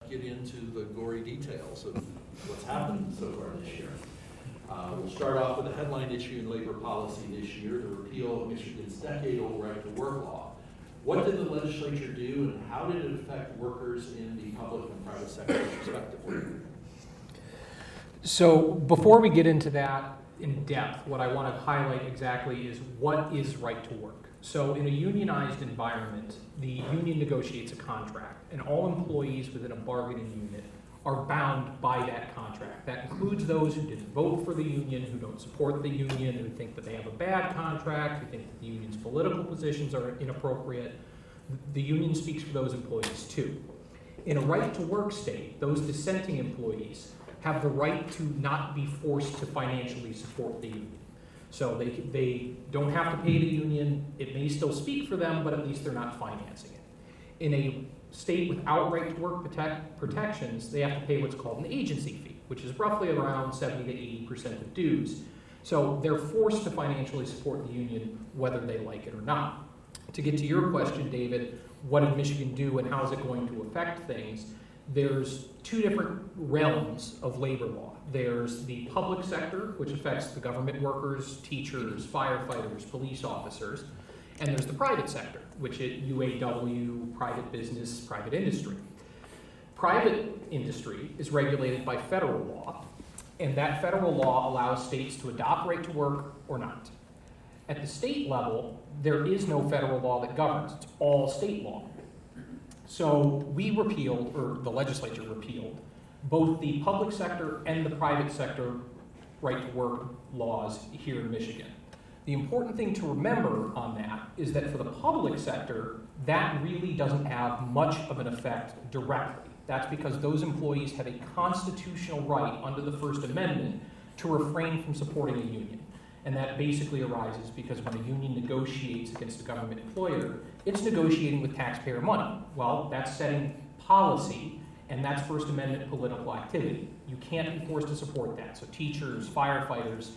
get into the gory details of what's happened so far this year. We'll start off with a headline issue in labor policy this year, the repeal of Michigan's decade-old right to work law. What did the legislature do, and how did it affect workers in the public and private sectors respectively? So before we get into that in depth, what I want to highlight exactly is what is right to work. So in a unionized environment, the union negotiates a contract, and all employees within a bargaining unit are bound by that contract. That includes those who didn't vote for the union, who don't support the union, who think that they have a bad contract, who think that the union's political positions are inappropriate. The union speaks for those employees too. In a right-to-work state, those dissenting employees have the right to not be forced to financially support the union. So they don't have to pay the union. It may still speak for them, but at least they're not financing it. In a state without right-to-work protections, they have to pay what's called an agency fee, which is roughly around 70 to 80% of dues. So they're forced to financially support the union whether they like it or not. To get to your question, David, what did Michigan do and how is it going to affect things? There's two different realms of labor law. There's the public sector, which affects the government workers, teachers, firefighters, police officers. And there's the private sector, which is UAW, private business, private industry. Private industry is regulated by federal law, and that federal law allows states to adopt right to work or not. At the state level, there is no federal law that governs. It's all state law. So we repealed, or the legislature repealed, both the public sector and the private sector right to work laws here in Michigan. The important thing to remember on that is that for the public sector, that really doesn't have much of an effect directly. That's because those employees have a constitutional right under the First Amendment to refrain from supporting a union. And that basically arises because when a union negotiates against a government employer, it's negotiating with taxpayer money. Well, that's setting policy, and that's First Amendment political activity. You can't be forced to support that. So teachers, firefighters,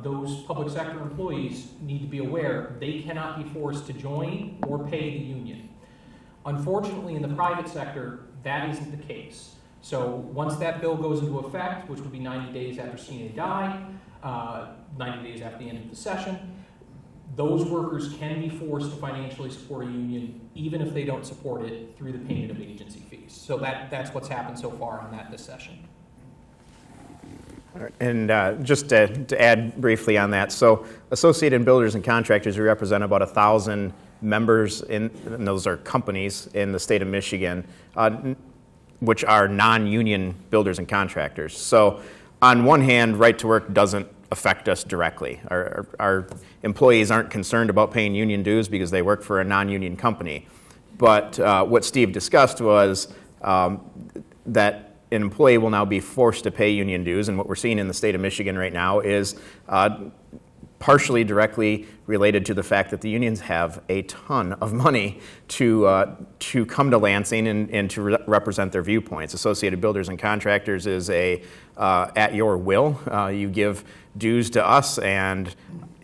those public sector employees need to be aware they cannot be forced to join or pay the union. Unfortunately, in the private sector, that isn't the case. So once that bill goes into effect, which will be 90 days after sine die, 90 days after the end of the session, those workers can be forced to financially support a union even if they don't support it through the payment of agency fees. So that's what's happened so far on that this session. All right. And just to add briefly on that, so Associated Builders and Contractors, we represent about 1,000 members, and those are companies in the state of Michigan, which are non-union builders and contractors. So on one hand, right to work doesn't affect us directly. Our employees aren't concerned about paying union dues because they work for a non-union company. But what Steve discussed was that an employee will now be forced to pay union dues, and what we're seeing in the state of Michigan right now is partially directly related to the fact that the unions have a ton of money to come to Lansing and to represent their viewpoints. Associated Builders and Contractors is a at your will. You give dues to us, and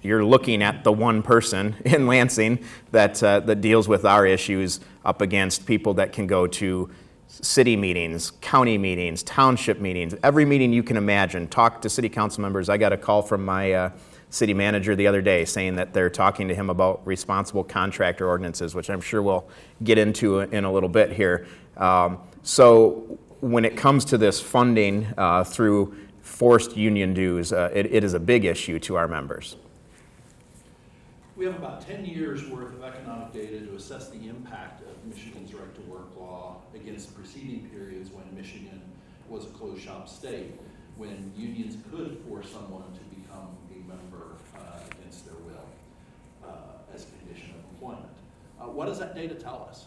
you're looking at the one person in Lansing that deals with our issues up against people that can go to city meetings, county meetings, township meetings, every meeting you can imagine. Talk to city council members. I got a call from my city manager the other day saying that they're talking to him about responsible contractor ordinances, which I'm sure we'll get into in a little bit here. So when it comes to this funding through forced union dues, it is a big issue to our members. We have about 10 years worth of economic data to assess the impact of Michigan's right to work law against preceding periods when Michigan was a closed shop state, when unions could force someone to become a member against their will as a condition of employment. What does that data tell us?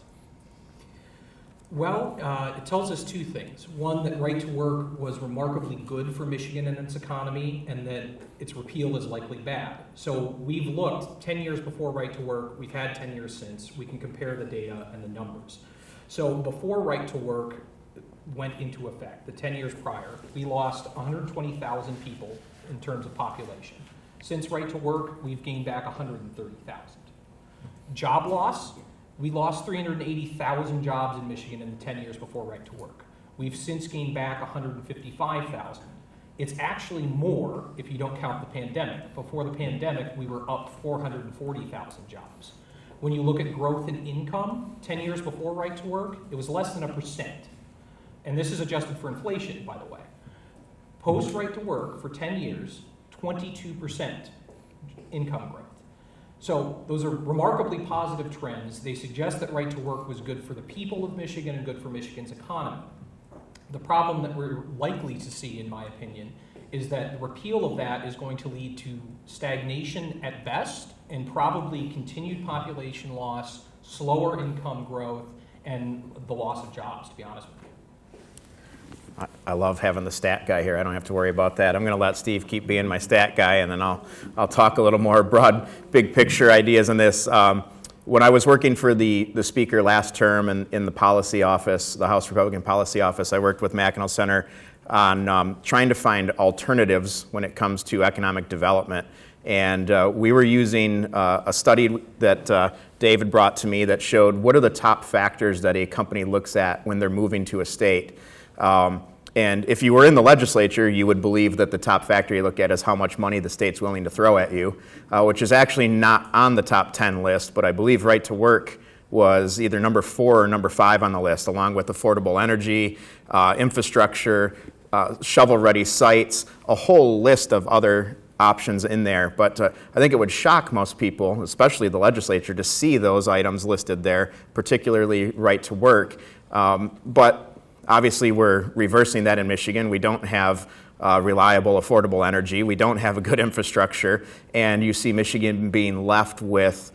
Well, it tells us two things. One, that right to work was remarkably good for Michigan and its economy, and that its repeal is likely bad. So we've looked 10 years before right to work, we've had 10 years since. We can compare the data and the numbers. So before right to work went into effect, the 10 years prior, we lost 120,000 people in terms of population. Since right to work, we've gained back 130,000. Job loss, we lost 380,000 jobs in Michigan in the 10 years before right to work. We've since gained back 155,000. It's actually more if you don't count the pandemic. Before the pandemic, we were up 440,000 jobs. When you look at growth in income, 10 years before right to work, it was less than 1%. And this is adjusted for inflation, by the way. Post right to work for 10 years, 22% income growth. So those are remarkably positive trends. They suggest that right to work was good for the people of Michigan and good for Michigan's economy. The problem that we're likely to see, in my opinion, is that the repeal of that is going to lead to stagnation at best and probably continued population loss, slower income growth, and the loss of jobs, to be honest with you. I love having the stat guy here. I don't have to worry about that. I'm going to let Steve keep being my stat guy, and then I'll talk a little more broad, big picture ideas on this. When I was working for the speaker last term in the policy office, the House Republican Policy Office, I worked with Mackinac Center on trying to find alternatives when it comes to economic development. And we were using a study that David brought to me that showed what are the top factors that a company looks at when they're moving to a state. And if you were in the legislature, you would believe that the top factor you look at is how much money the state's willing to throw at you, which is actually not on the top 10 list, but I believe right to work was either number 4 or number 5 on the list, along with affordable energy, infrastructure, shovel-ready sites, a whole list of other options in there. But I think it would shock most people, especially the legislature, to see those items listed there, particularly right to work. But obviously, we're reversing that in Michigan. We don't have reliable, affordable energy. We don't have a good infrastructure. And you see Michigan being left with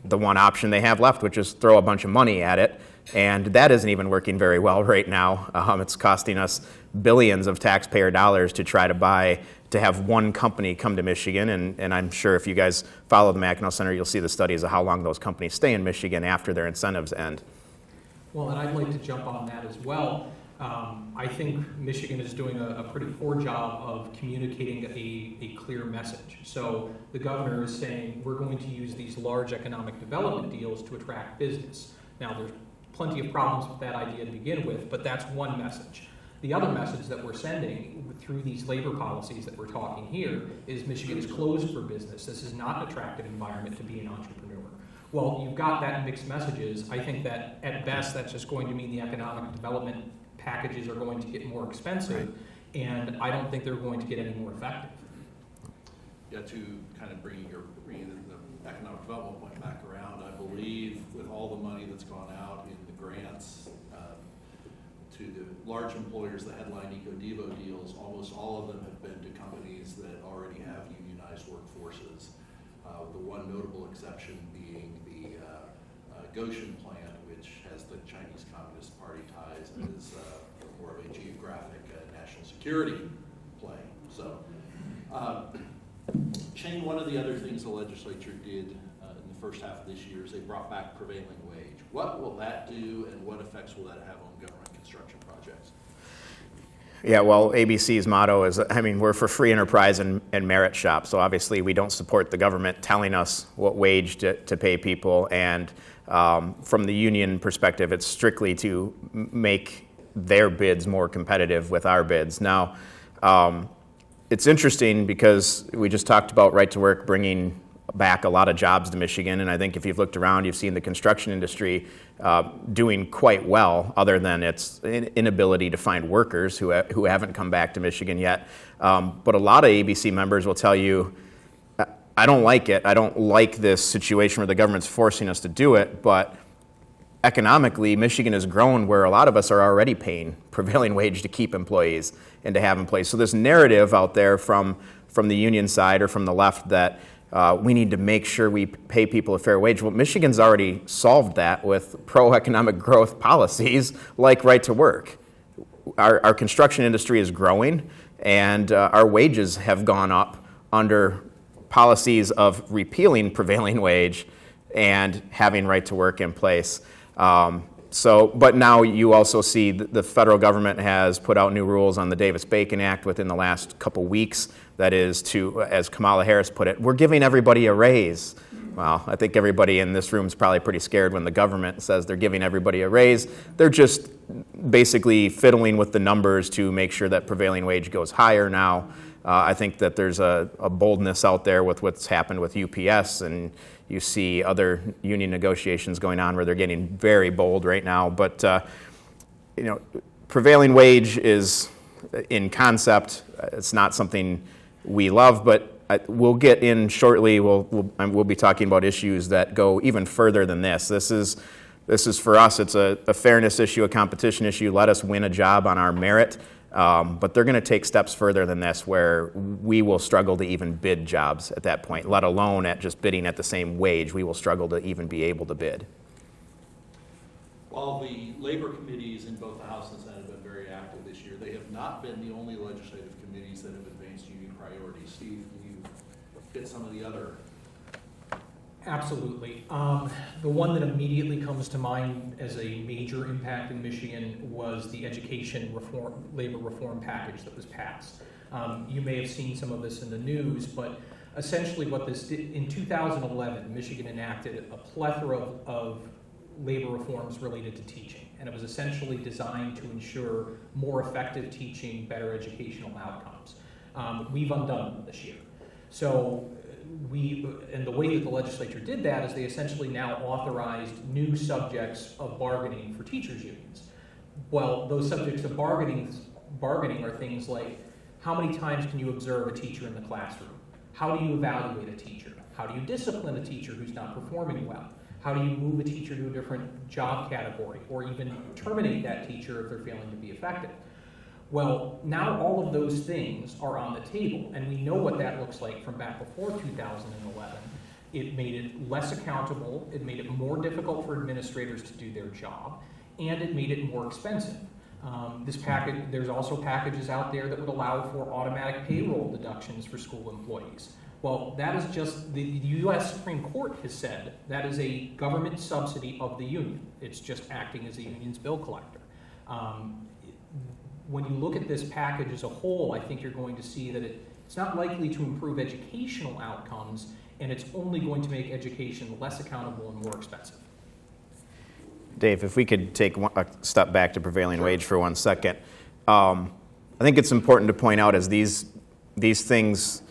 the one option they have left, which is throw a bunch of money at it. And that isn't even working very well right now. It's costing us billions of taxpayer dollars to try to have one company come to Michigan. And I'm sure if you guys follow the Mackinac Center, you'll see the studies of how long those companies stay in Michigan after their incentives end. Well, and I'd like to jump on that as well. I think Michigan is doing a pretty poor job of communicating a clear message. So the governor is saying we're going to use these large economic development deals to attract business. Now, there's plenty of problems with that idea to begin with, but that's one message. The other message that we're sending through these labor policies that we're talking here is Michigan is closed for business. This is not an attractive environment to be an entrepreneur. Well, you've got that mixed messages. I think that at best that's just going to mean the economic development packages are going to get more expensive, and I don't think they're going to get any more effective. Yeah, to kind of bring the economic development point back around, I believe with all the money that's gone out in the grants to the large employers, the headline Eco-Devo deals, almost all of them have been to companies that already have unionized workforces. The one notable exception being the Goshen plant, which has the Chinese Communist Party ties and is more of a geographic national security play. So, Shane, one of the other things the legislature did in the first half of this year is they brought back prevailing wage. What will that do, and what effects will that have on government construction projects? Yeah, well, ABC's motto is, we're for free enterprise and merit shop. So obviously we don't support the government telling us what wage to pay people. And from the union perspective, it's strictly to make their bids more competitive with our bids. Now, it's interesting because we just talked about right to work bringing back a lot of jobs to Michigan, and I think if you've looked around, you've seen the construction industry doing quite well, other than its inability to find workers who haven't come back to Michigan yet. But a lot of ABC members will tell you, I don't like it. I don't like this situation where the government's forcing us to do it, but economically, Michigan has grown where a lot of us are already paying prevailing wage to keep employees and to have in place. So this narrative out there from the union side or from the left that we need to make sure we pay people a fair wage. Well, Michigan's already solved that with pro-economic growth policies like right to work. Our construction industry is growing, and our wages have gone up under policies of repealing prevailing wage and having right to work in place. But now you also see the federal government has put out new rules on the Davis-Bacon Act within the last couple weeks. That is to, as Kamala Harris put it, we're giving everybody a raise. well, I think everybody in this room is probably pretty scared when the government says they're giving everybody a raise. They're just basically fiddling with the numbers to make sure that prevailing wage goes higher now. I think that there's a boldness out there with what's happened with UPS, and you see other union negotiations going on where they're getting very bold right now. But prevailing wage is, in concept, it's not something we love, but we'll get in shortly. We'll be talking about issues that go even further than this. This is for us. It's a fairness issue, a competition issue. Let us win a job on our merit. But they're going to take steps further than this, where we will struggle to even bid jobs at that point. Let alone at just bidding at the same wage, we will struggle to even be able to bid. While the labor committees in both the House and Senate have been very active this year, they have not been the only legislative committees that have advanced union priorities. Steve, can you hit some of the other? Absolutely. The one that immediately comes to mind as a major impact in Michigan was the education reform, labor reform package that was passed. You may have seen some of this in the news, but essentially what this did, in 2011, Michigan enacted a plethora of labor reforms related to teaching, and it was essentially designed to ensure more effective teaching, better educational outcomes. We've undone them this year. So and the way that the legislature did that is they essentially now authorized new subjects of bargaining for teachers' unions. Well, those subjects of bargaining are things like, how many times can you observe a teacher in the classroom? How do you evaluate a teacher? How do you discipline a teacher who's not performing well? How do you move a teacher to a different job category, or even terminate that teacher if they're failing to be effective? Well, now all of those things are on the table, and we know what that looks like from back before 2011. It made it less accountable, it made it more difficult for administrators to do their job, and it made it more expensive. There's also packages out there that would allow for automatic payroll deductions for school employees. Well, that is just, the U.S. Supreme Court has said that is a government subsidy of the union. It's just acting as the union's bill collector. When you look at this package as a whole, I think you're going to see that it's not likely to improve educational outcomes, and it's only going to make education less accountable and more expensive. Dave, if we could take a step back to prevailing wage for 1 second. I think it's important to point out as these things,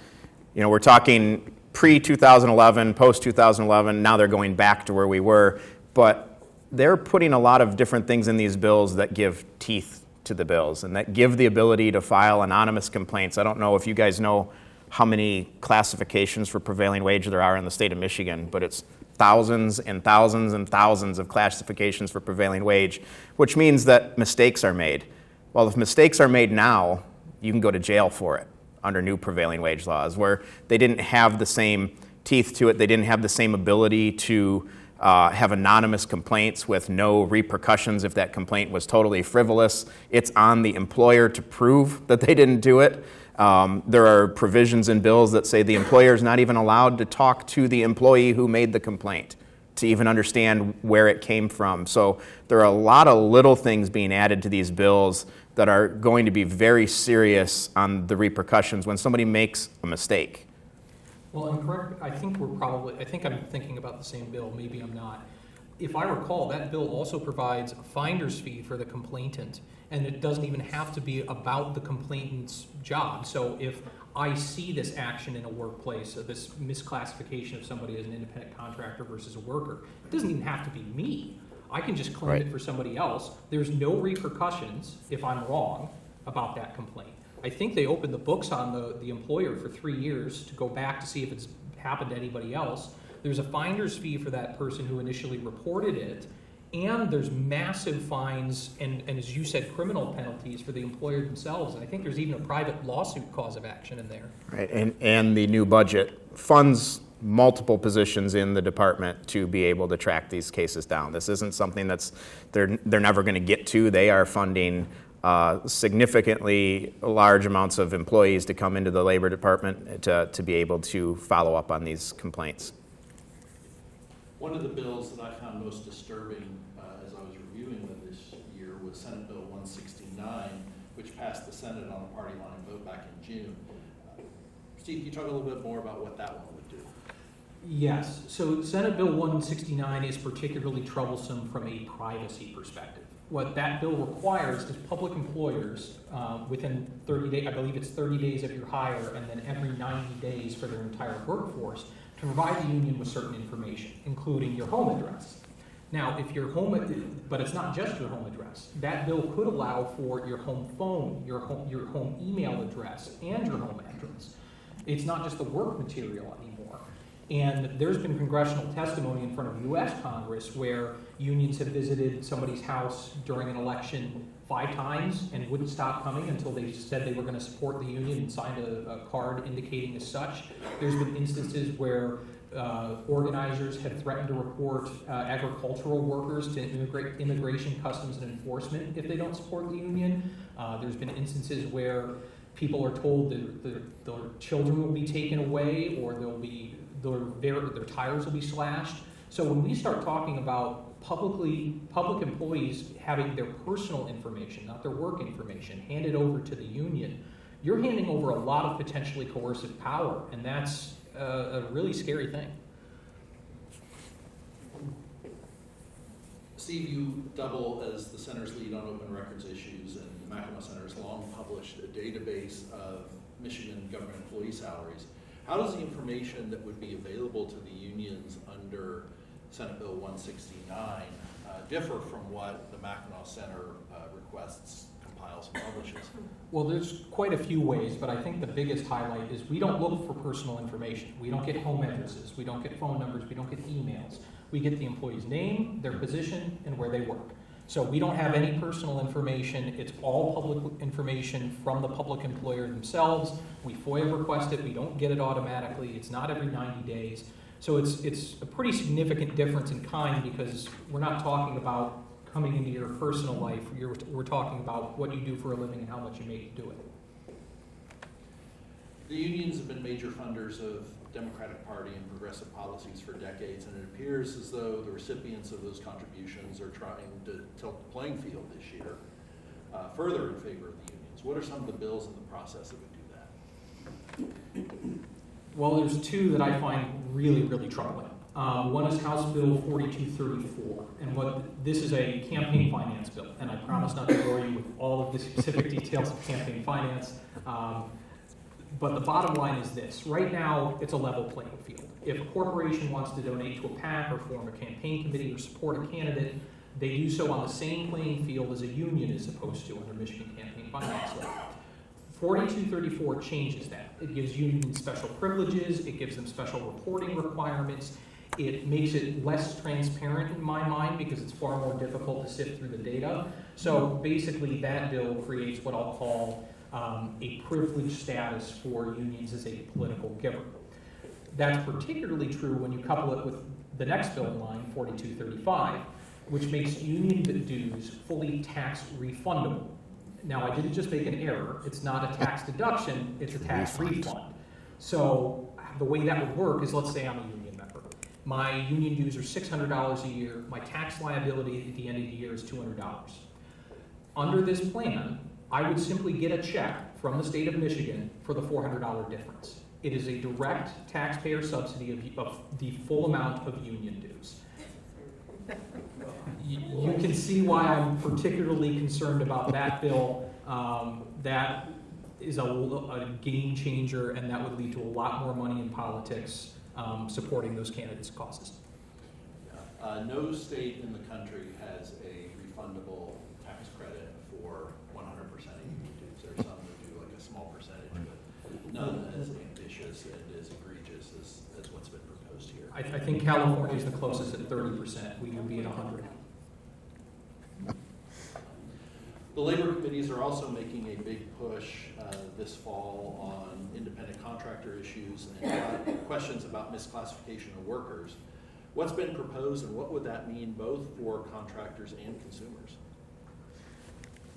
we're talking pre-2011, post-2011, now they're going back to where we were, but they're putting a lot of different things in these bills that give teeth to the bills and that give the ability to file anonymous complaints. I don't know if you guys know how many classifications for prevailing wage there are in the state of Michigan, but it's thousands and thousands and thousands of classifications for prevailing wage, which means that mistakes are made. Well, if mistakes are made now, you can go to jail for it under new prevailing wage laws, where they didn't have the same teeth to it. They didn't have the same ability to have anonymous complaints with no repercussions if that complaint was totally frivolous. It's on the employer to prove that they didn't do it. There are provisions in bills that say the employer is not even allowed to talk to the employee who made the complaint to even understand where it came from. So there are a lot of little things being added to these bills that are going to be very serious on the repercussions when somebody makes a mistake. Well, I'm correct. I think I'm thinking about the same bill. Maybe I'm not. If I recall, that bill also provides a finder's fee for the complainant, and it doesn't even have to be about the complainant's job. So if I see this action in a workplace, this misclassification of somebody as an independent contractor versus a worker, it doesn't even have to be me. I can just claim it for somebody else. There's no repercussions if I'm wrong about that complaint. I think they opened the books on the employer for 3 years to go back to see if it's happened to anybody else. There's a finder's fee for that person who initially reported it, and there's massive fines and as you said, criminal penalties for the employer themselves. And I think there's even a private lawsuit cause of action in there. Right, and the new budget funds multiple positions in the department to be able to track these cases down. This isn't something they're never going to get to. They are funding significantly large amounts of employees to come into the labor department to be able to follow up on these complaints. One of the bills that I found most disturbing as I was reviewing them this year was Senate Bill 169, which passed the Senate on a party line vote back in June. Steve, can you talk a little bit more about what that one would do? Yes, so Senate Bill 169 is particularly troublesome from a privacy perspective. What that bill requires is public employers, within 30 days, I believe it's 30 days of your hire, and then every 90 days for their entire workforce, to provide the union with certain information, including your home address. Now, if your home, but it's not just your home address. That bill could allow for your home phone, your home email address, and your home address. It's not just the work material anymore. And there's been congressional testimony in front of U.S. Congress where unions have visited somebody's house during an election 5 times and wouldn't stop coming until they said they were going to support the union and signed a card indicating as such. There's been instances where organizers have threatened to report agricultural workers to Immigration, Customs, and Enforcement if they don't support the union. There's been instances where people are told that their children will be taken away, or their tires will be slashed. So when we start talking about public employees having their personal information, not their work information, handed over to the union, you're handing over a lot of potentially coercive power, and that's a really scary thing. Steve, you double as the center's lead on open records issues, and the Mackinac Center has long published a database of Michigan government employee salaries. How does the information that would be available to the unions under Senate Bill 169 differ from what the Mackinac Center requests, compiles, and publishes? Well, there's quite a few ways, but I think the biggest highlight is we don't look for personal information. We don't get home addresses, we don't get phone numbers, we don't get emails. We get the employee's name, their position, and where they work. So we don't have any personal information. It's all public information from the public employer themselves. We FOIA request it. We don't get it automatically. It's not every 90 days. So it's a pretty significant difference in kind, because we're not talking about coming into your personal life. We're talking about what you do for a living and how much you make to do it. The unions have been major funders of Democratic Party and progressive policies for decades, and it appears as though the recipients of those contributions are trying to tilt the playing field this year further in favor of the unions. What are some of the bills in the process that would do that? Well, there's 2 that I find really, really troubling. One is House Bill 4234, and this is a campaign finance bill, and I promise not to bore you with all of the specific details of campaign finance. But the bottom line is this. Right now, it's a level playing field. If a corporation wants to donate to a PAC or form a campaign committee or support a candidate, they do so on the same playing field as a union is supposed to under Michigan campaign finance law. 4234 changes that. It gives unions special privileges. It gives them special reporting requirements. It makes it less transparent in my mind because it's far more difficult to sift through the data. So basically, that bill creates what I'll call a privileged status for unions as a political giver. That's particularly true when you couple it with the next bill in line, 4235, which makes union dues fully tax refundable. Now, I didn't just make an error. It's not a tax deduction, it's a tax refund. So the way that would work is, let's say I'm a union member. My union dues are $600 a year. My tax liability at the end of the year is $200. Under this plan, I would simply get a check from the state of Michigan for the $400 difference. It is a direct taxpayer subsidy of the full amount of union dues. You can see why I'm particularly concerned about that bill. That is a game changer, and that would lead to a lot more money in politics supporting those candidates' causes. No state in the country has a refundable tax credit for 100% of union dues. There are some that do like a small percentage, but none as ambitious and as egregious as what's been proposed here. I think California is the closest at 30%. We would be at 100%. The labor committees are also making a big push this fall on independent contractor issues and questions about misclassification of workers. What's been proposed, and what would that mean both for contractors and consumers?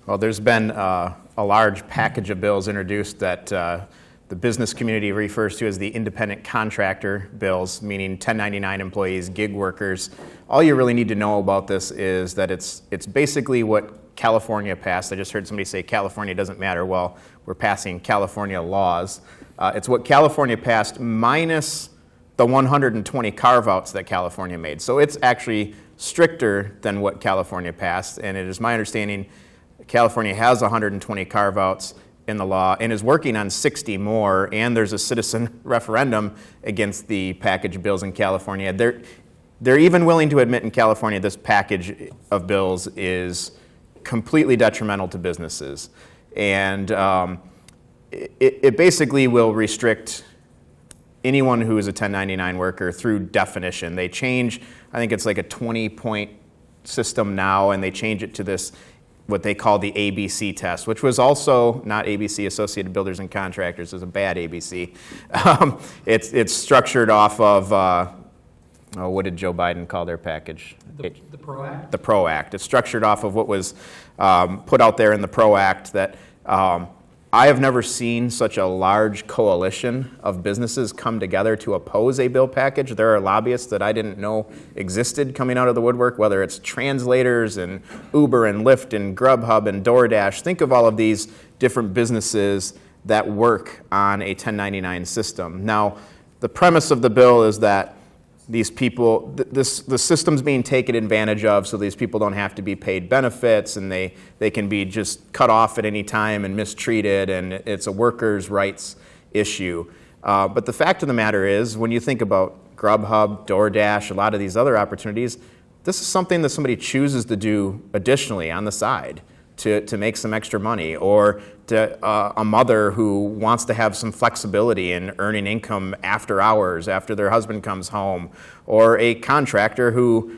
Well, there's been a large package of bills introduced that the business community refers to as the independent contractor bills, meaning 1099 employees, gig workers. All you really need to know about this is that it's basically what California passed. I just heard somebody say California doesn't matter. Well, we're passing California laws. It's what California passed minus the 120 carve-outs that California made. So it's actually stricter than what California passed, and it is my understanding California has 120 carve-outs in the law and is working on 60 more, and there's a citizen referendum against the package bills in California. They're even willing to admit in California this package of bills is completely detrimental to businesses. And it basically will restrict anyone who is a 1099 worker through definition. They change, I think it's like a 20-point system now, and they change it to this, what they call the ABC test, which was also not ABC, Associated Builders and Contractors, is a bad ABC. It's structured off of, what did Joe Biden call their package? The PRO Act? The PRO Act. It's structured off of what was put out there in the PRO Act that I have never seen such a large coalition of businesses come together to oppose a bill package. There are lobbyists that I didn't know existed coming out of the woodwork, whether it's translators and Uber and Lyft and Grubhub and DoorDash. Think of all of these different businesses that work on a 1099 system. Now, the premise of the bill is that these people, the system's being taken advantage of, so these people don't have to be paid benefits, and they can be just cut off at any time and mistreated, and it's a workers' rights issue. But the fact of the matter is, when you think about Grubhub, DoorDash, a lot of these other opportunities, this is something that somebody chooses to do additionally on the side to make some extra money, or to a mother who wants to have some flexibility in earning income after hours, after their husband comes home, or a contractor who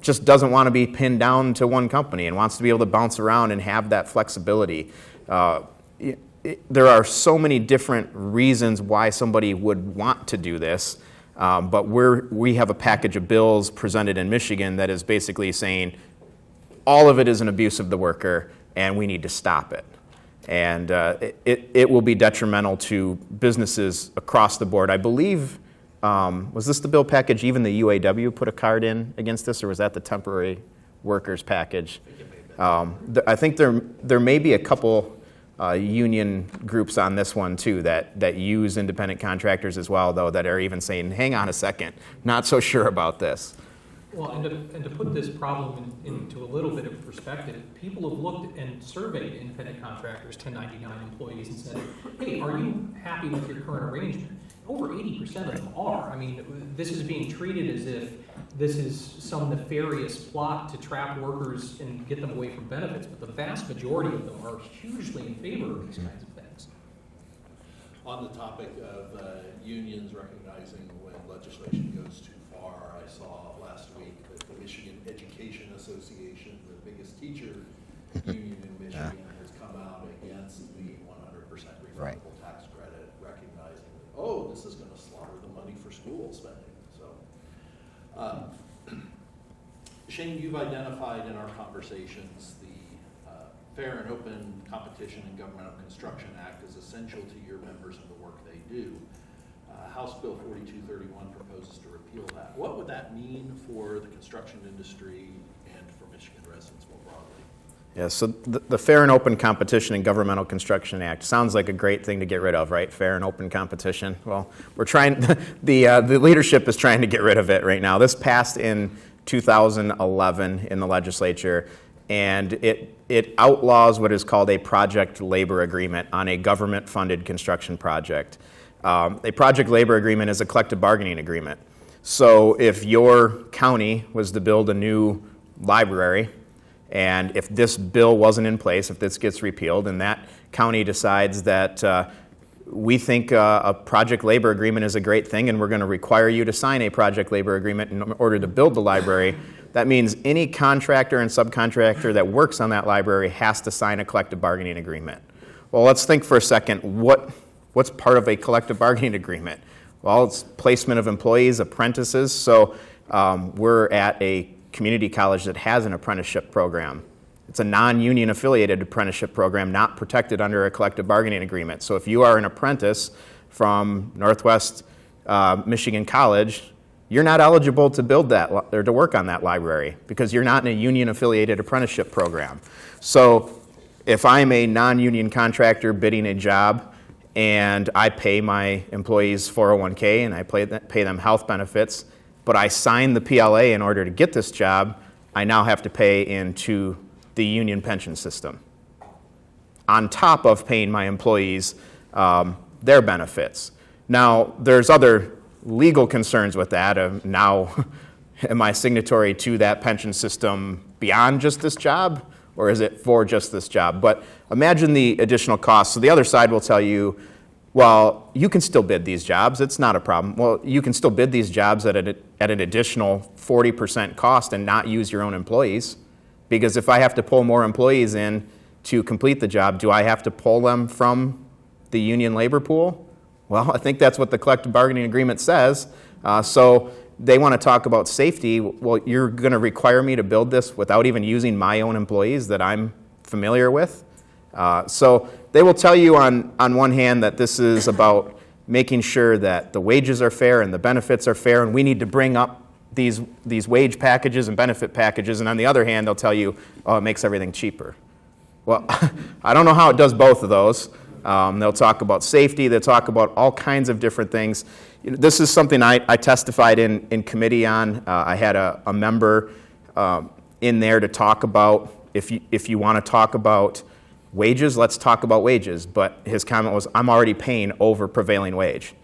just doesn't want to be pinned down to one company and wants to be able to bounce around and have that flexibility. There are so many different reasons why somebody would want to do this, but we have a package of bills presented in Michigan that is basically saying all of it is an abuse of the worker, and we need to stop it. And it will be detrimental to businesses across the board. I believe, was this the bill package, even the UAW put a card in against this, or was that the temporary workers package? I think there may be a couple union groups on this one too that use independent contractors as well, though, that are even saying, hang on a second, not so sure about this. Well, and to put this problem into a little bit of perspective, people have looked and surveyed independent contractors, 1099 employees, and said, hey, are you happy with your current arrangement? Over 80% of them are. I mean, this is being treated as if this is some nefarious plot to trap workers and get them away from benefits, but the vast majority of them are hugely in favor of these kinds of things. On the topic of unions recognizing when legislation goes too far, I saw last week that the Michigan Education Association, the biggest teacher union in Michigan, has come out against the 100% refundable tax credit, recognizing that, oh, this is going to slaughter the money for school spending. So, Shane, you've identified in our conversations the Fair and Open Competition in Governmental Construction Act as essential to your members and the work they do. House Bill 4231 proposes to repeal that. What would that mean for the construction industry and for Michigan residents more broadly? Yeah, so the Fair and Open Competition in Governmental Construction Act sounds like a great thing to get rid of, right? Fair and open competition. Well, we're trying, the leadership is trying to get rid of it right now. This passed in 2011 in the legislature, and it outlaws what is called a project labor agreement on a government-funded construction project. A project labor agreement is a collective bargaining agreement. So if your county was to build a new library, and if this bill wasn't in place, if this gets repealed, and that county decides that we think a project labor agreement is a great thing and we're going to require you to sign a project labor agreement in order to build the library, that means any contractor and subcontractor that works on that library has to sign a collective bargaining agreement. Well, let's think for a second, what's part of a collective bargaining agreement? Well, it's placement of employees, apprentices. So we're at a community college that has an apprenticeship program. It's a non-union affiliated apprenticeship program, not protected under a collective bargaining agreement. So if you are an apprentice from Northwest Michigan College, you're not eligible to build that or to work on that library because you're not in a union affiliated apprenticeship program. So if I'm a non-union contractor bidding a job and I pay my employees 401k and I pay them health benefits, but I signed the PLA in order to get this job, I now have to pay into the union pension system, on top of paying my employees their benefits. Now, there's other legal concerns with that. Now, am I signatory to that pension system beyond just this job, or is it for just this job? But imagine the additional costs. So the other side will tell you, well, you can still bid these jobs. It's not a problem. Well, you can still bid these jobs at an additional 40% cost and not use your own employees. Because if I have to pull more employees in to complete the job, do I have to pull them from the union labor pool? Well, I think that's what the collective bargaining agreement says. So they want to talk about safety. Well, you're going to require me to build this without even using my own employees that I'm familiar with? So they will tell you on one hand that this is about making sure that the wages are fair and the benefits are fair, and we need to bring up these wage packages and benefit packages, and on the other hand, they'll tell you, oh, it makes everything cheaper. Well, I don't know how it does both of those. They'll talk about safety, they'll talk about all kinds of different things. This is something I testified in committee on. I had a member in there to talk about, if you want to talk about wages, let's talk about wages. But his comment was, I'm already paying over prevailing wage.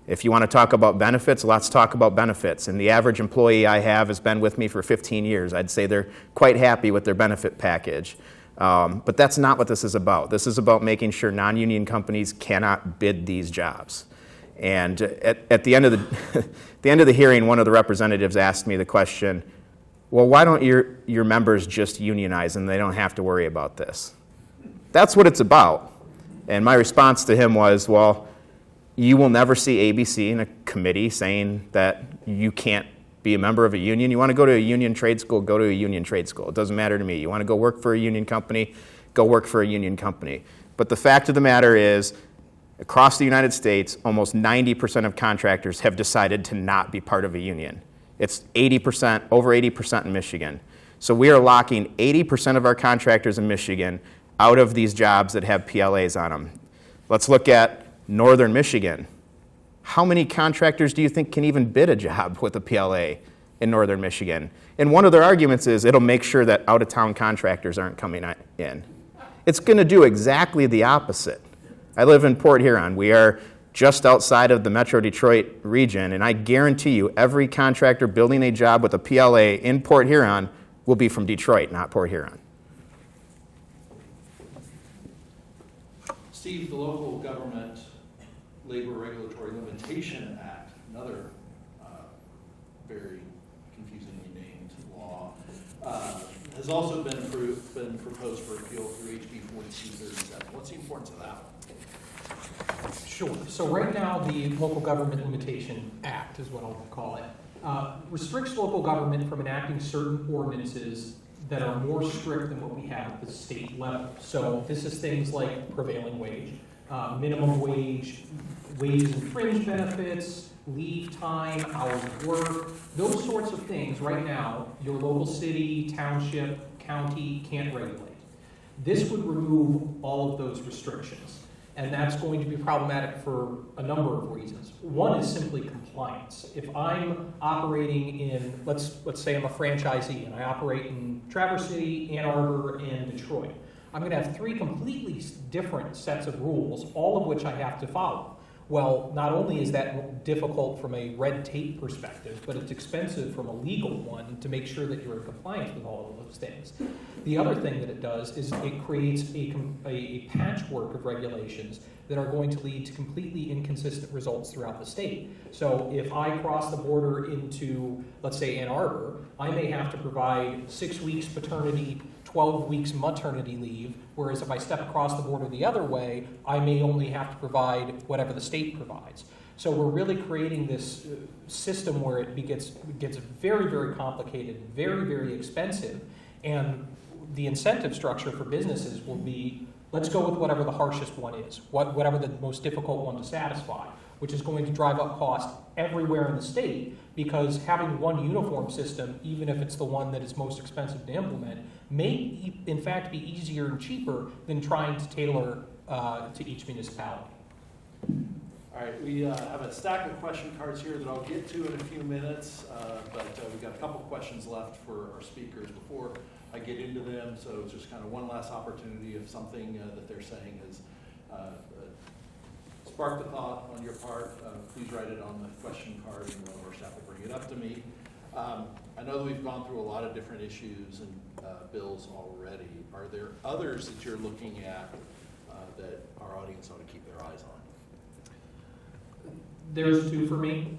If you want to talk about benefits, let's talk about benefits. And the average employee I have has been with me for 15 years. I'd say they're quite happy with their benefit package. But that's not what this is about. This is about making sure non-union companies cannot bid these jobs. And at the end of the hearing, one of the representatives asked me the question, well, why don't your members just unionize and they don't have to worry about this? That's what it's about. And my response to him was, well, you will never see ABC in a committee saying that you can't be a member of a union. You want to go to a union trade school, go to a union trade school. It doesn't matter to me. You want to go work for a union company, go work for a union company. But the fact of the matter is, across the United States, almost 90% of contractors have decided to not be part of a union. It's 80%, over 80% in Michigan. So we are locking 80% of our contractors in Michigan out of these jobs that have PLAs on them. Let's look at northern Michigan. How many contractors do you think can even bid a job with a PLA in northern Michigan? And one of their arguments is it'll make sure that out-of-town contractors aren't coming in. It's going to do exactly the opposite. I live in Port Huron. We are just outside of the Metro Detroit region, and I guarantee you every contractor building a job with a PLA in Port Huron will be from Detroit, not Port Huron. Steve, the Local Government Labor Regulatory Limitation Act, another very confusingly named law, has also been proposed for appeal through HB 4237. What's the importance of that one? Sure. So right now, the Local Government Limitation Act is what I'll call it, restricts local government from enacting certain ordinances that are more strict than what we have at the state level. So this is things like prevailing wage, minimum wage, wages and fringe benefits, leave time, hours of work, those sorts of things right now your local city, township, county can't regulate. This would remove all of those restrictions. And that's going to be problematic for a number of reasons. One is simply compliance. If I'm operating in, let's say I'm a franchisee and I operate in Traverse City, Ann Arbor, and Detroit, I'm going to have three completely different sets of rules, all of which I have to follow. Well, not only is that difficult from a red tape perspective, but it's expensive from a legal one to make sure that you're in compliance with all of those things. The other thing that it does is it creates a patchwork of regulations that are going to lead to completely inconsistent results throughout the state. So if I cross the border into, let's say, Ann Arbor, I may have to provide 6 weeks paternity, 12 weeks maternity leave, whereas if I step across the border the other way, I may only have to provide whatever the state provides. So we're really creating this system where it gets very, very complicated, very, very expensive, and the incentive structure for businesses will be, let's go with whatever the harshest one is, whatever the most difficult one to satisfy, which is going to drive up cost everywhere in the state, because having one uniform system, even if it's the one that is most expensive to implement, may in fact be easier and cheaper than trying to tailor to each municipality. All right, we have a stack of question cards here that I'll get to in a few minutes, but we've got a couple questions left for our speakers before I get into them. So it's just kind of one last opportunity. If something that they're saying has sparked a thought on your part, please write it on the question card and one of our staff will bring it up to me. I know that we've gone through a lot of different issues and bills already. Are there others that you're looking at that our audience ought to keep their eyes on? There's two for me.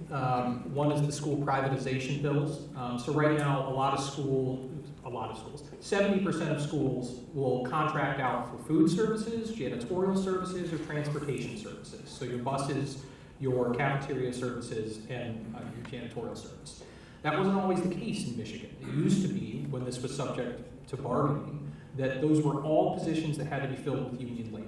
One is the school privatization bills. So right now, a lot of schools, 70% of schools will contract out for food services, janitorial services, or transportation services. So your buses, your cafeteria services, and your janitorial service. That wasn't always the case in Michigan. It used to be, when this was subject to bargaining, that those were all positions that had to be filled with union labor.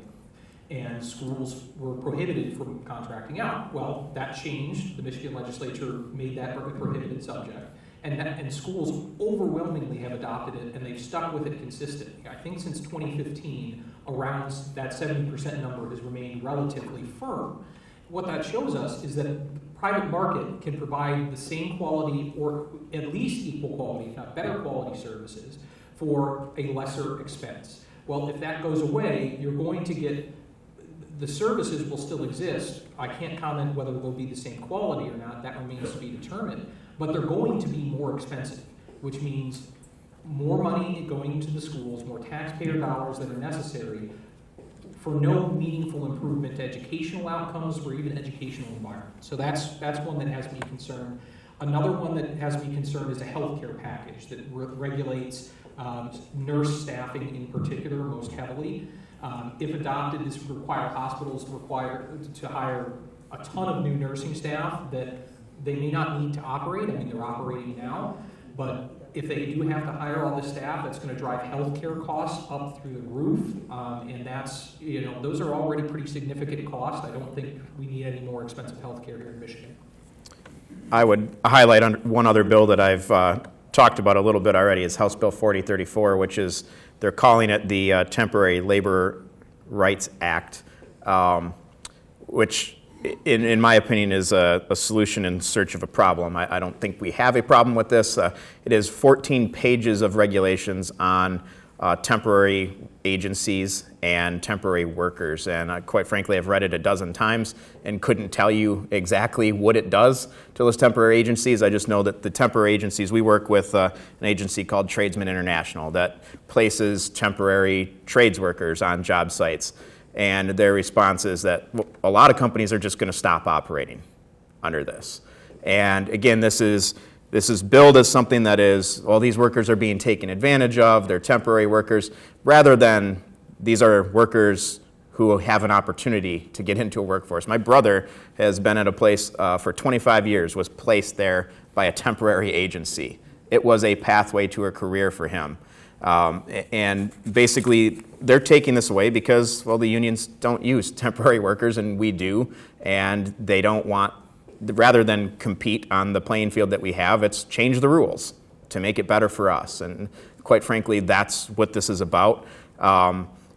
And schools were prohibited from contracting out. Well, that changed. The Michigan legislature made that a prohibited subject. And schools overwhelmingly have adopted it, and they've stuck with it consistently. I think since 2015, around that 70% number has remained relatively firm. What that shows us is that the private market can provide the same quality, or at least equal quality, if not better quality services, for a lesser expense. Well, if that goes away, you're going to get the services will still exist. I can't comment whether they'll be the same quality or not. That remains to be determined. But they're going to be more expensive, which means more money going to the schools, more taxpayer dollars that are necessary for no meaningful improvement to educational outcomes or even educational environment. So that's one that has me concerned. Another one that has me concerned is a healthcare package that regulates nurse staffing in particular most heavily. If adopted, this would require hospitals to hire a ton of new nursing staff that they may not need to operate. I mean, they're operating now, but if they do have to hire all this staff, that's going to drive healthcare costs up through the roof, and that's, those are already pretty significant costs. I don't think we need any more expensive healthcare here in Michigan. I would highlight one other bill that I've talked about a little bit already. Is House Bill 4034, which is, they're calling it the Temporary Labor Rights Act, which in my opinion is a solution in search of a problem. I don't think we have a problem with this. It is 14 pages of regulations on temporary agencies and temporary workers. And quite frankly, I've read it a dozen times and couldn't tell you exactly what it does to those temporary agencies. I just know that the temporary agencies, we work with an agency called Tradesmen International that places temporary trades workers on job sites. And their response is that a lot of companies are just going to stop operating under this. And again, this is billed as something that is, well, these workers are being taken advantage of, they're temporary workers, rather than these are workers who have an opportunity to get into a workforce. My brother has been at a place for 25 years, was placed there by a temporary agency. It was a pathway to a career for him. And basically, they're taking this away because, well, the unions don't use temporary workers, and we do, and they don't want, rather than compete on the playing field that we have, it's change the rules to make it better for us. And quite frankly, that's what this is about.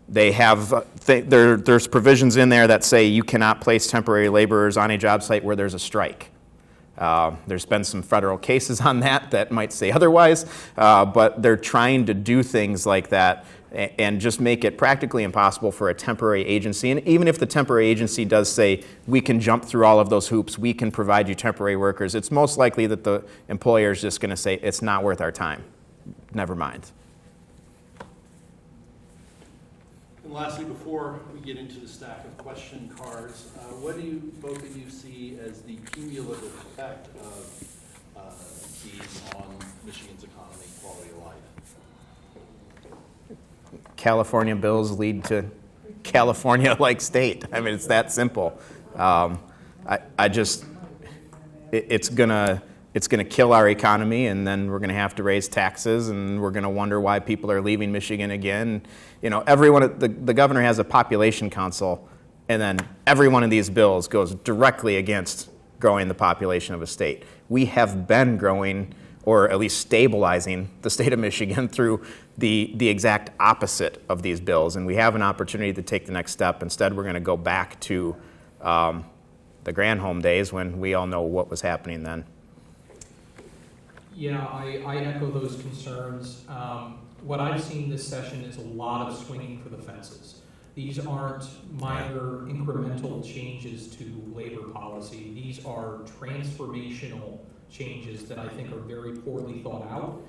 They have, there's provisions in there that say you cannot place temporary laborers on a job site where there's a strike. There's been some federal cases on that might say otherwise, but they're trying to do things like that and just make it practically impossible for a temporary agency. And even if the temporary agency does say, we can jump through all of those hoops, we can provide you temporary workers, it's most likely that the employer is just going to say, it's not worth our time. Never mind. And lastly, before we get into the stack of question cards, what do both of you see as the cumulative effect of these on Michigan's economy, quality of life? California bills lead to California-like state. I mean, it's that simple. It's gonna kill our economy, and then we're gonna have to raise taxes, and we're gonna wonder why people are leaving Michigan again. The governor has a population council, and then every one of these bills goes directly against growing the population of a state. We have been growing, or at least stabilizing, the state of Michigan through the exact opposite of these bills, and we have an opportunity to take the next step. Instead, we're going to go back to the Granholm days when we all know what was happening then. Yeah, I echo those concerns. What I've seen this session is a lot of swinging for the fences. These aren't minor incremental changes to labor policy. These are transformational changes that I think are very poorly thought out,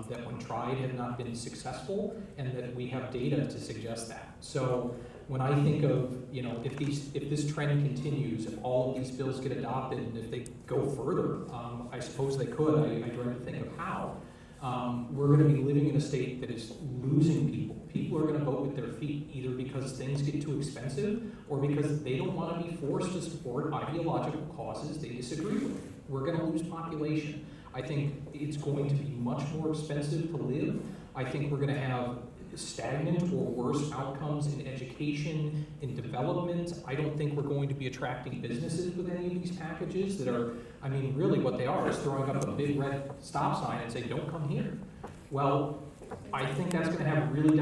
that when tried have not been successful, and that we have data to suggest that. So when I think of, if this trend continues, if all of these bills get adopted, and if they go further, I suppose they could, I dread to think of how, we're going to be living in a state that is losing people. People are going to vote with their feet, either because things get too expensive or because they don't want to be forced to support ideological causes they disagree with. We're going to lose population. I think it's going to be much more expensive to live. I think we're going to have stagnant or worse outcomes in education, in development. I don't think we're going to be attracting businesses with any of these packages that are, really what they are is throwing up a big red stop sign and say, don't come here. Well, I think that's going to have really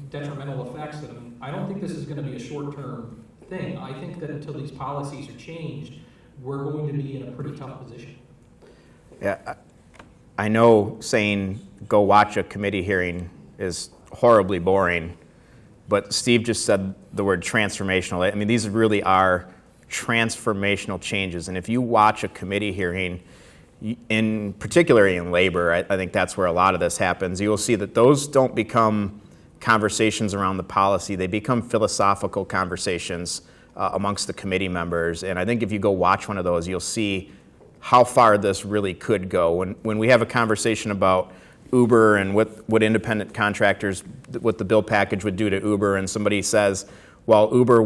detrimental effects. And I don't think this is going to be a short-term thing. I think that until these policies are changed, we're going to be in a pretty tough position. Yeah, I know saying go watch a committee hearing is horribly boring, but Steve just said the word transformational. These really are transformational changes. And if you watch a committee hearing, particularly in labor, I think that's where a lot of this happens. You will see that those don't become conversations around the policy. They become philosophical conversations amongst the committee members. And I think if you go watch one of those, you'll see how far this really could go. When we have a conversation about Uber and what independent contractors, what the bill package would do to Uber, and somebody says, well, Uber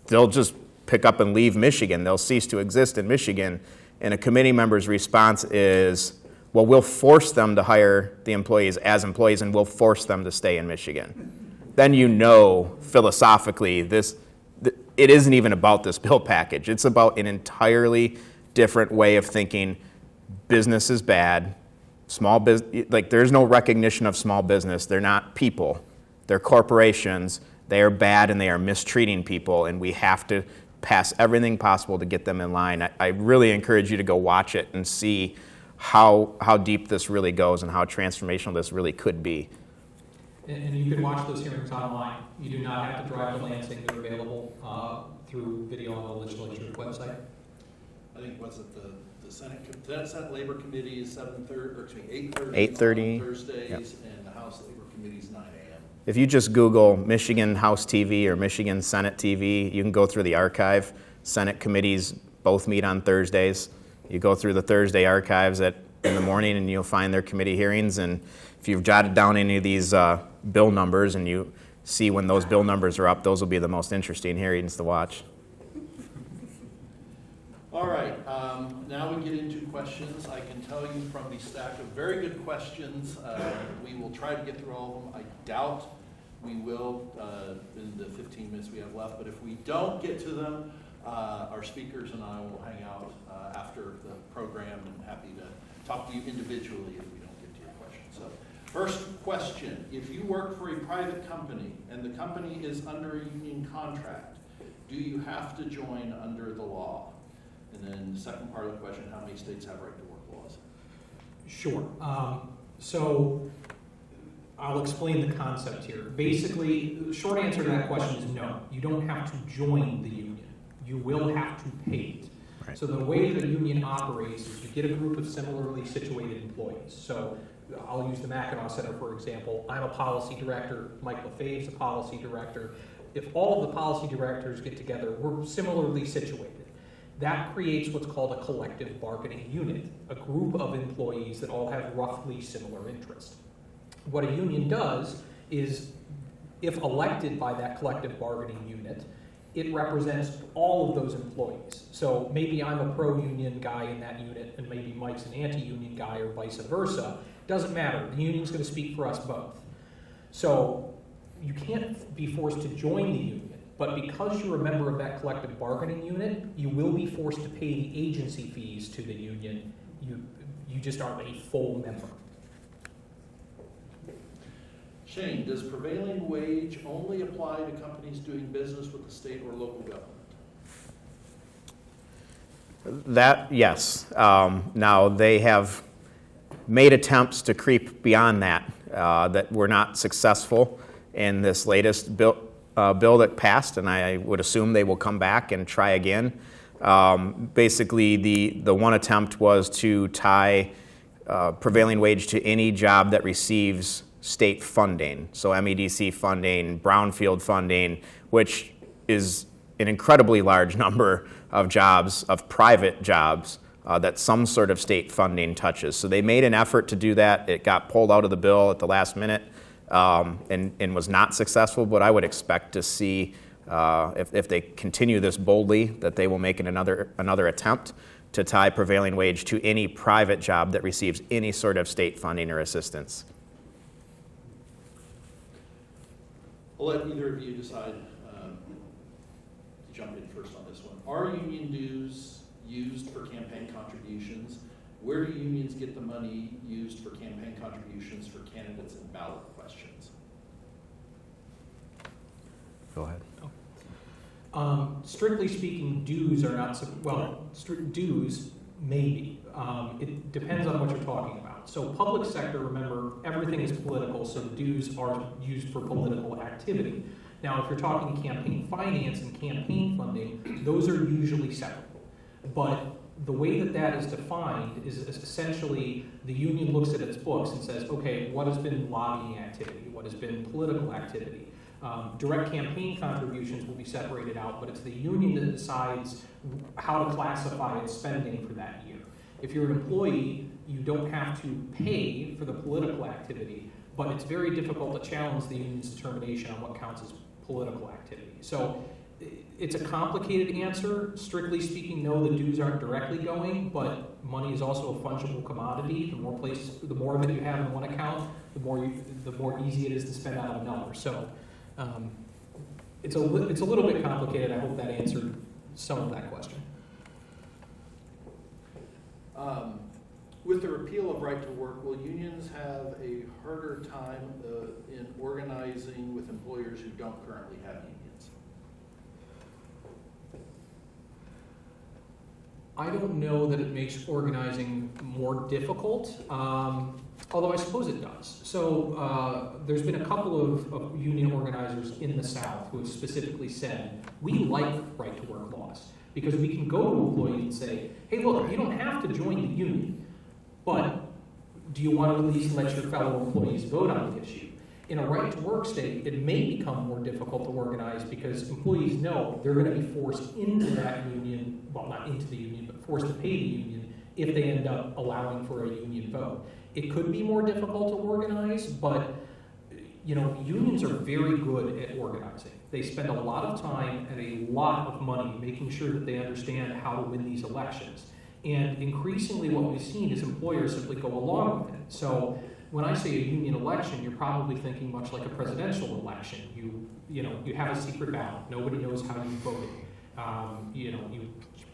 they'll just pick up and leave Michigan. They'll cease to exist in Michigan. And a committee member's response is, well, we'll force them to hire the employees as employees and we'll force them to stay in Michigan. Then philosophically, it isn't even about this bill package. It's about an entirely different way of thinking. Business is bad. Small business, there's no recognition of small business. They're not people. They're corporations. They are bad and they are mistreating people, and we have to pass everything possible to get them in line. I really encourage you to go watch it and see how deep this really goes and how transformational this really could be. And you can watch those hearings online. You do not have to drive to Lansing. They're available through video on the legislature's website. I think, was it the Senate Labor Committee is 8:30 8:30 on Thursdays, yep. And the House Labor Committee is 9 a.m. If you just Google Michigan House TV or Michigan Senate TV, you can go through the archive. Senate committees both meet on Thursdays. You go through the Thursday archives in the morning and you'll find their committee hearings. And if you've jotted down any of these bill numbers and you see when those bill numbers are up, those will be the most interesting hearings to watch. All right, now we get into questions. I can tell you from the stack of very good questions, we will try to get through all of them. I doubt we will in the 15 minutes we have left, but if we don't get to them, our speakers and I will hang out after the program and happy to talk to you individually if we don't get to your question. So, first question, if you work for a private company and the company is under a union contract, do you have to join under the law? And then the second part of the question, how many states have right to work laws? Sure. So I'll explain the concept here. Basically, the short answer to that question is no. You don't have to join the union. You will have to pay it. Right. So the way the union operates is you get a group of similarly situated employees. So I'll use the Mackinac Center, for example. I'm a policy director. Mike LaFave's a policy director. If all of the policy directors get together, we're similarly situated. That creates what's called a collective bargaining unit, a group of employees that all have roughly similar interests. What a union does is, if elected by that collective bargaining unit, it represents all of those employees. So maybe I'm a pro-union guy in that unit, and maybe Mike's an anti-union guy, or vice versa. Doesn't matter. The union's going to speak for us both. So you can't be forced to join the union. But because you're a member of that collective bargaining unit, you will be forced to pay the agency fees to the union. You just aren't a full member. Shane, does prevailing wage only apply to companies doing business with the state or local government? That, yes. Now, they have made attempts to creep beyond that that were not successful in this latest bill that passed, and I would assume they will come back and try again. Basically, the one attempt was to tie prevailing wage to any job that receives state funding, so MEDC funding, brownfield funding, which is an incredibly large number of jobs, of private jobs, that some sort of state funding touches. So they made an effort to do that. It got pulled out of the bill at the last minute and was not successful, but I would expect to see, if they continue this boldly, that they will make another attempt to tie prevailing wage to any private job that receives any sort of state funding or assistance. I'll let either of you decide to jump in first on this one. Are union dues used for campaign contributions? Where do unions get the money used for campaign contributions for candidates and ballot questions? Go ahead. Strictly speaking, dues are not, dues maybe. It depends on what you're talking about. So public sector, remember, everything is political, so dues are used for political activity. Now, if you're talking campaign finance and campaign funding, those are usually separate. But the way that is defined is essentially the union looks at its books and says, okay, what has been lobbying activity? What has been political activity? Direct campaign contributions will be separated out, but it's the union that decides how to classify its spending for that year. If you're an employee, you don't have to pay for the political activity, but it's very difficult to challenge the union's determination on what counts as political activity. So it's a complicated answer. Strictly speaking, no, the dues aren't directly going, but money is also a fungible commodity. The more of it you have in one account, the more easy it is to spend out of another. So it's a little bit complicated. I hope that answered some of that question. With the repeal of right to work, will unions have a harder time in organizing with employers who don't currently have unions? I don't know that it makes organizing more difficult, although I suppose it does. So there's been a couple of union organizers in the South who have specifically said, we like right to work laws because we can go to an employee and say, hey, look, you don't have to join the union, but do you want to at least let your fellow employees vote on the issue? In a right to work state, it may become more difficult to organize because employees know they're going to be forced into that union, well, not into the union, but forced to pay the union if they end up allowing for a union vote. It could be more difficult to organize, but unions are very good at organizing. They spend a lot of time and a lot of money making sure that they understand how to win these elections. And increasingly what we've seen is employers simply go along with it. So when I say a union election, you're probably thinking much like a presidential election. You have a secret ballot. Nobody knows how you voted. You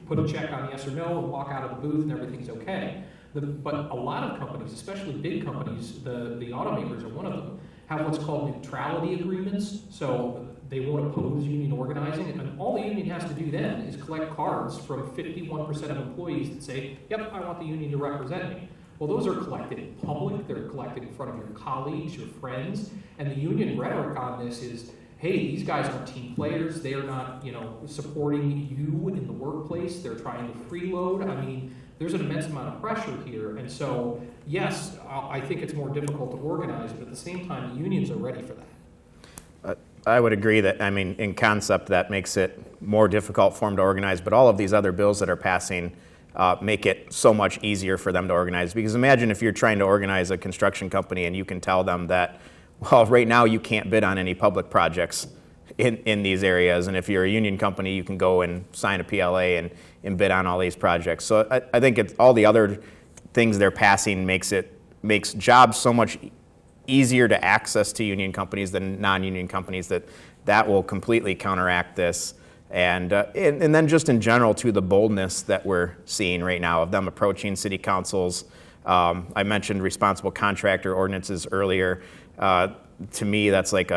put a check on yes or no and walk out of the booth and everything's okay. But a lot of companies, especially big companies, the automakers are one of them, have what's called neutrality agreements. So they won't oppose union organizing, and all the union has to do then is collect cards from 51% of employees that say, yep, I want the union to represent me. Well, those are collected in public, they're collected in front of your colleagues, your friends, and the union rhetoric on this is, hey, these guys aren't team players, they are not, supporting you in the workplace, they're trying to freeload. I mean, there's an immense amount of pressure here, and so, yes, I think it's more difficult to organize, but at the same time, the unions are ready for that. I would agree that, in concept, that makes it more difficult for them to organize, but all of these other bills that are passing make it so much easier for them to organize. Because imagine if you're trying to organize a construction company and you can tell them that, well, right now you can't bid on any public projects in these areas, and if you're a union company, you can go and sign a PLA and bid on all these projects. So I think all the other things they're passing makes jobs so much easier to access to union companies than non-union companies, that will completely counteract this. And then just in general, too, the boldness that we're seeing right now of them approaching city councils. I mentioned responsible contractor ordinances earlier. To me, that's like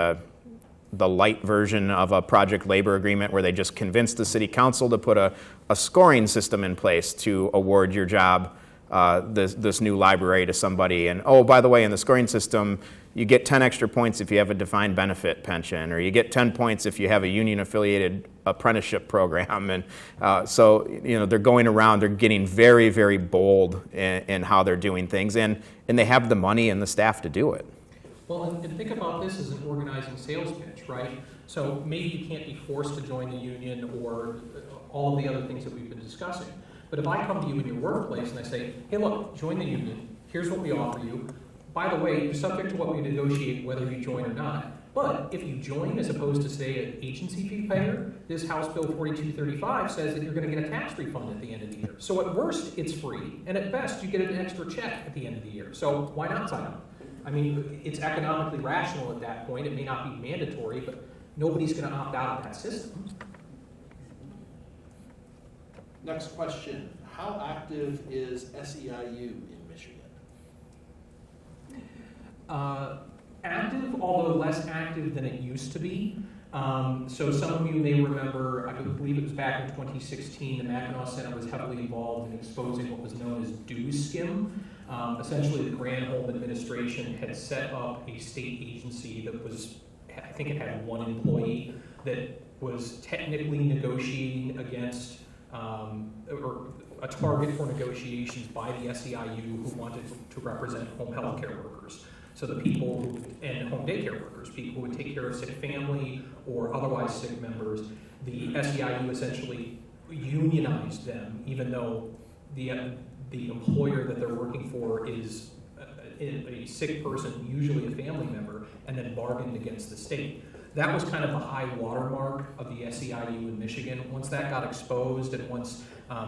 the light version of a project labor agreement where they just convince the city council to put a scoring system in place to award your job, this new library to somebody. And oh, by the way, in the scoring system, you get 10 extra points if you have a defined benefit pension, or you get 10 points if you have a union-affiliated apprenticeship program. And so, they're going around, they're getting very, very bold in how they're doing things, and they have the money and the staff to do it. Well, and think about this as an organizing sales pitch, right? So maybe you can't be forced to join the union or all of the other things that we've been discussing. But if I come to you in your workplace and I say, hey, look, join the union, here's what we offer you. By the way, you're subject to what we negotiate whether you join or not. But if you join as opposed to, say, an agency fee payer, this House Bill 4235 says that you're going to get a tax refund at the end of the year. So at worst, it's free, and at best, you get an extra check at the end of the year. So why not sign up? I mean, it's economically rational at that point. It may not be mandatory, but nobody's going to opt out of that system. Next question, how active is SEIU in Michigan? Active, although less active than it used to be. So some of you may remember, I believe it was back in 2016, the Mackinac Center was heavily involved in exposing what was known as dues skim. Essentially, the Granholm administration had set up a state agency that was, I think it had one employee that was technically negotiating against, or a target for negotiations by the SEIU who wanted to represent home health care workers. So the people and home daycare workers, people who would take care of sick family or otherwise sick members, the SEIU essentially unionized them, even though the employer that they're working for is a sick person, usually a family member, and then bargained against the state. That was kind of the high watermark of the SEIU in Michigan. Once that got exposed, and once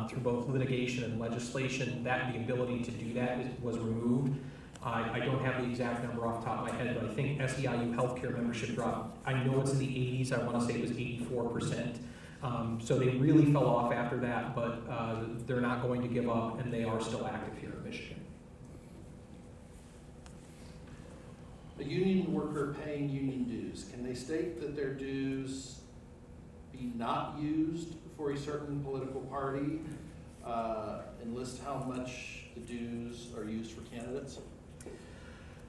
through both litigation and legislation, that the ability to do that was removed. I don't have the exact number off the top of my head, but I think SEIU healthcare membership dropped. I know it's in the 80s. I want to say it was 84%. So they really fell off after that, but they're not going to give up, and they are still active here in Michigan. A union worker paying union dues, can they state that their dues be not used for a certain political party, and list how much the dues are used for candidates?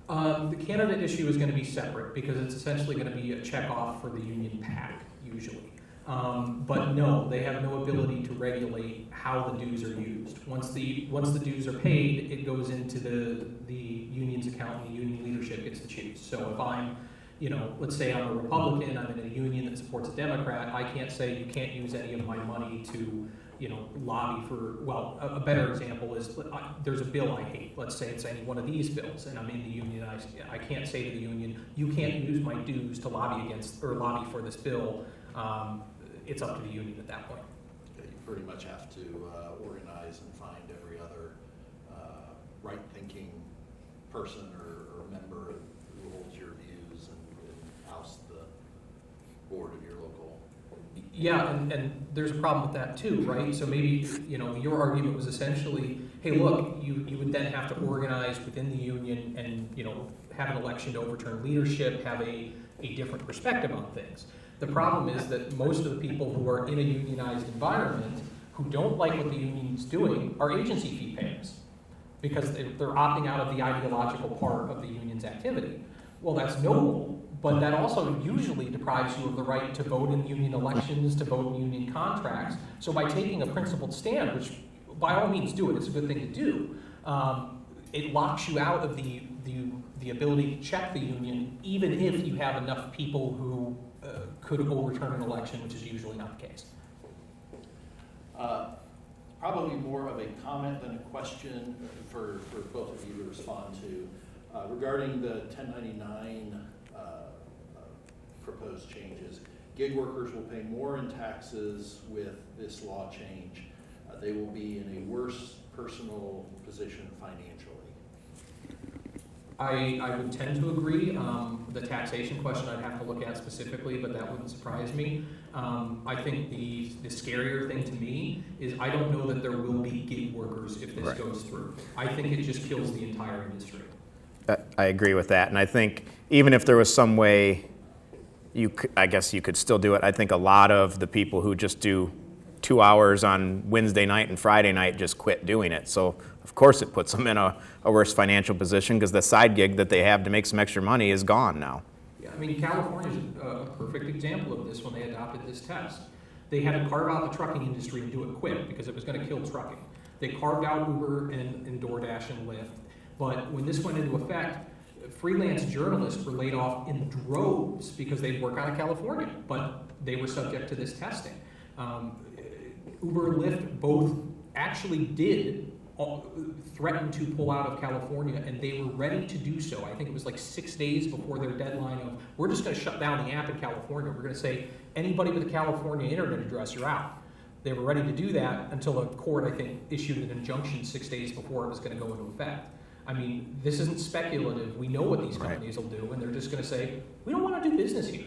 The candidate issue is going to be separate because it's essentially going to be a checkoff for the union PAC, usually. But no, they have no ability to regulate how the dues are used. Once the dues are paid, it goes into the union's account, and the union leadership gets to choose. So if I'm, let's say I'm a Republican, I'm in a union that supports a Democrat, I can't say you can't use any of my money to, lobby for, well, a better example is there's a bill I hate. Let's say it's any one of these bills, and I'm in the union, I can't say to the union, you can't use my dues to lobby against or lobby for this bill. It's up to the union at that point. Okay, you pretty much have to organize and find every other right-thinking person or member who holds your views and oust the board of your local. Yeah, and there's a problem with that too, right? So maybe, your argument was essentially, hey, look, you would then have to organize within the union and, have an election to overturn leadership, have a different perspective on things. The problem is that most of the people who are in a unionized environment who don't like what the union's doing are agency fee payers because they're opting out of the ideological part of the union's activity. Well, that's noble, but that also usually deprives you of the right to vote in union elections, to vote in union contracts. So by taking a principled stand, which by all means do it, it's a good thing to do, it locks you out of the ability to check the union, even if you have enough people who could overturn an election, which is usually not the case. Probably more of a comment than a question for both of you to respond to. Regarding the 1099 proposed changes, gig workers will pay more in taxes with this law change. They will be in a worse personal position financially. I would tend to agree. The taxation question I'd have to look at specifically, but that wouldn't surprise me. I think the scarier thing to me is I don't know that there will be gig workers if this goes through. I think it just kills the entire industry. I agree with that, and I think even if there was some way I guess you could still do it. I think a lot of the people who just do 2 hours on Wednesday night and Friday night just quit doing it. So of course it puts them in a worse financial position because the side gig that they have to make some extra money is gone now. Yeah, I mean, California's a perfect example of this when they adopted this test. They had to carve out the trucking industry and do it quick because it was going to kill trucking. They carved out Uber and DoorDash and Lyft. But when this went into effect, freelance journalists were laid off in droves because they'd work out of California, but they were subject to this testing. Uber and Lyft both actually did threaten to pull out of California, and they were ready to do so. I think it was like 6 days before their deadline of, we're just going to shut down the app in California. We're going to say, anybody with a California internet address, you're out. They were ready to do that until a court, I think, issued an injunction 6 days before it was going to go into effect. I mean, this isn't speculative. We know what these companies will do, and they're just going to say, we don't want to do business here.